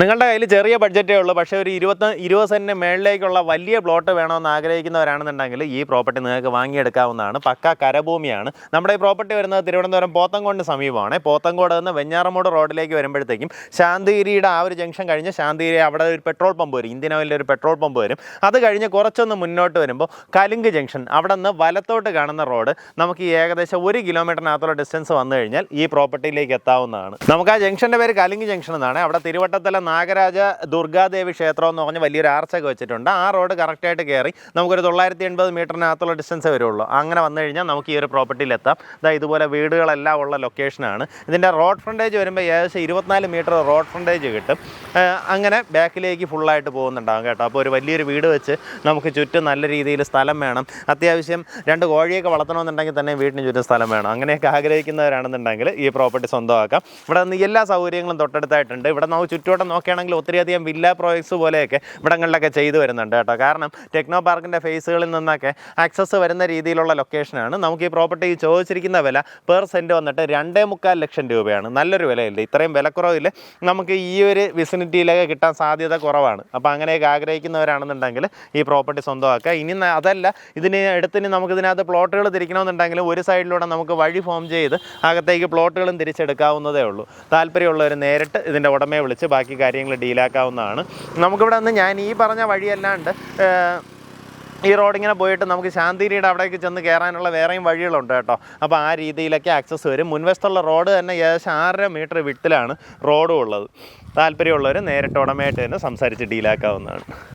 നിങ്ങളുടെ കയ്യിൽ ചെറിയ ബഡ്ജറ്റേ ഉള്ളൂ, പക്ഷേ ഒരു 20 സെൻറ്റിന് മേളിലേക്കുള്ള വലിയ പ്ലോട്ട് വേണമെന്ന് ആഗ്രഹിക്കുന്നവരാണെന്നുണ്ടെങ്കിൽ ഈ പ്രോപ്പർട്ടി നിങ്ങൾക്ക് വാങ്ങിയെടുക്കാവുന്നതാണ്. പക്ക കരഭൂമിയാണ്. നമ്മുടെ ഈ പ്രോപ്പർട്ടി വരുന്നത് തിരുവനന്തപുരം പോത്തങ്കോടിന് സമീപമാണ്. പോത്തങ്കോട് നിന്ന് വെഞ്ഞാറമൂട് റോഡിലേക്ക് വരുമ്പോഴത്തേക്കും ശാന്തിഗിരിയുടെ ആ ഒരു ജംഗ്ഷൻ കഴിഞ്ഞ് ശാന്തിഗിരി അവിടെ ഒരു പെട്രോൾ പമ്പ് വരും, ഇന്ത്യൻ ഓയിലിൻ്റെ ഒരു പെട്രോൾ പമ്പ് വരും. അത് കഴിഞ്ഞ് കുറച്ചൊന്ന് മുന്നോട്ട് വരുമ്പോൾ കലുങ്ക് ജംഗ്ഷൻ, അവിടെ നിന്ന് വലത്തോട്ട് കാണുന്ന റോഡ് നമുക്ക് ഏകദേശം 1 കിലോമീറ്ററിനകത്തുള്ള ഡിസ്റ്റൻസ് വന്നു കഴിഞ്ഞാൽ ഈ പ്രോപ്പർട്ടിയിലേക്ക് എത്താവുന്നതാണ്. നമുക്ക് ആ ജംഗ്ഷൻ്റെ പേര് കലുങ്ക് ജംഗ്ഷൻ എന്നാണ്. അവിടെ തിരുവട്ടത്തിലെ നാഗരാജ ദുർഗാദേവി ക്ഷേത്രം എന്ന് പറഞ്ഞ് വലിയൊരു ആർച്ചൊക്കെ വെച്ചിട്ടുണ്ട്. ആ റോഡ് കറക്റ്റായിട്ട് കയറി നമുക്കൊരു 980 മീറ്ററിനകത്തുള്ള ഡിസ്റ്റൻസ് വരുള്ളൂ. അങ്ങനെ വന്നു കഴിഞ്ഞാൽ നമുക്ക് ഈ ഒരു പ്രോപ്പർട്ടിയിലെത്താം. ഇതുപോലെ വീടുകളെല്ലാം ഉള്ള ലൊക്കേഷനാണ്. ഇതിൻ്റെ റോഡ് ഫ്രണ്ടേജ് വരുമ്പോൾ ഏകദേശം 24 മീറ്റർ റോഡ് ഫ്രണ്ടേജ് കിട്ടും. അങ്ങനെ ബാക്കിലേക്ക് ഫുള്ളായിട്ട് പോകുന്നുണ്ടാകും കേട്ടോ. അപ്പോൾ ഒരു വലിയൊരു വീട് വെച്ച് നമുക്ക് ചുറ്റും നല്ല രീതിയിൽ സ്ഥലം വേണം. അത്യാവശ്യം 2 കോഴിയൊക്കെ വളർത്തണമെന്നുണ്ടെങ്കിൽ തന്നെ വീട്ടിന് ചുറ്റും സ്ഥലം വേണം. അങ്ങനെയൊക്കെ ആഗ്രഹിക്കുന്നവരാണെന്നുണ്ടെങ്കിൽ ഈ പ്രോപ്പർട്ടി സ്വന്തമാക്കാം. ഇവിടെ നിന്ന് എല്ലാ സൗകര്യങ്ങളും തൊട്ടടുത്തായിട്ടുണ്ട്. ഇവിടെ നമുക്ക് ചുറ്റോട്ടം നോക്കുകയാണെങ്കിൽ ഒത്തിരിയധികം വില്ല പ്രോജക്ട്സ് പോലെയൊക്കെ ഇവിടങ്ങളിലൊക്കെ ചെയ്തു വരുന്നുണ്ട് കേട്ടോ. കാരണം ടെക്നോ പാർക്കിൻ്റെ ഫേസുകളിൽ നിന്നൊക്കെ ആക്സസ് വരുന്ന രീതിയിലുള്ള ലൊക്കേഷനാണ്. നമുക്ക് ഈ പ്രോപ്പർട്ടി ചോദിച്ചിരിക്കുന്ന വില പെർ സെൻറ്റ് വന്നിട്ട് 2.25 ലക്ഷം രൂപയാണ്. നല്ലൊരു വിലയില്ല, ഇത്രയും വിലക്കുറവിൽ നമുക്ക് ഈ ഒരു വിസിനിറ്റിയിലൊക്കെ കിട്ടാൻ സാധ്യത കുറവാണ്. അപ്പോൾ അങ്ങനെയൊക്കെ ആഗ്രഹിക്കുന്നവരാണെന്നുണ്ടെങ്കിൽ ഈ പ്രോപ്പർട്ടി സ്വന്തമാക്കുക. ഇനി അതല്ല, ഇതിന് നമുക്ക് ഇതിനകത്ത് പ്ലോട്ടുകൾ തിരിക്കണമെന്നുണ്ടെങ്കിൽ ഒരു സൈഡിലൂടെ നമുക്ക് വഴി ഫോം ചെയ്ത് അകത്തേക്ക് പ്ലോട്ടുകളും തിരിച്ചെടുക്കാവുന്നതേ ഉള്ളൂ. താല്പര്യമുള്ളവർ നേരിട്ട് ഇതിൻ്റെ ഉടമയെ വിളിച്ച് ബാക്കി കാര്യങ്ങൾ ഡീലാക്കാവുന്നതാണ്. നമുക്കിവിടെ നിന്ന് ഞാൻ ഈ പറഞ്ഞ വഴിയല്ലാണ്ട് ഈ റോഡിങ്ങനെ പോയിട്ട് നമുക്ക് ശാന്തിഗിരിയുടെ അവിടേക്ക് ചെന്ന് കയറാനുള്ള വേറെയും വഴികളുണ്ട് കേട്ടോ. അപ്പോൾ ആ രീതിയിലൊക്കെ ആക്സസ് വരും. മുൻവശത്തുള്ള റോഡ് തന്നെ ഏകദേശം 6.5 മീറ്റർ വിട്ടിലാണ് റോഡും ഉള്ളത്. താല്പര്യമുള്ളവർ നേരിട്ട് ഉടമയായിട്ട് തന്നെ സംസാരിച്ച് ഡീലാക്കാവുന്നതാണ്.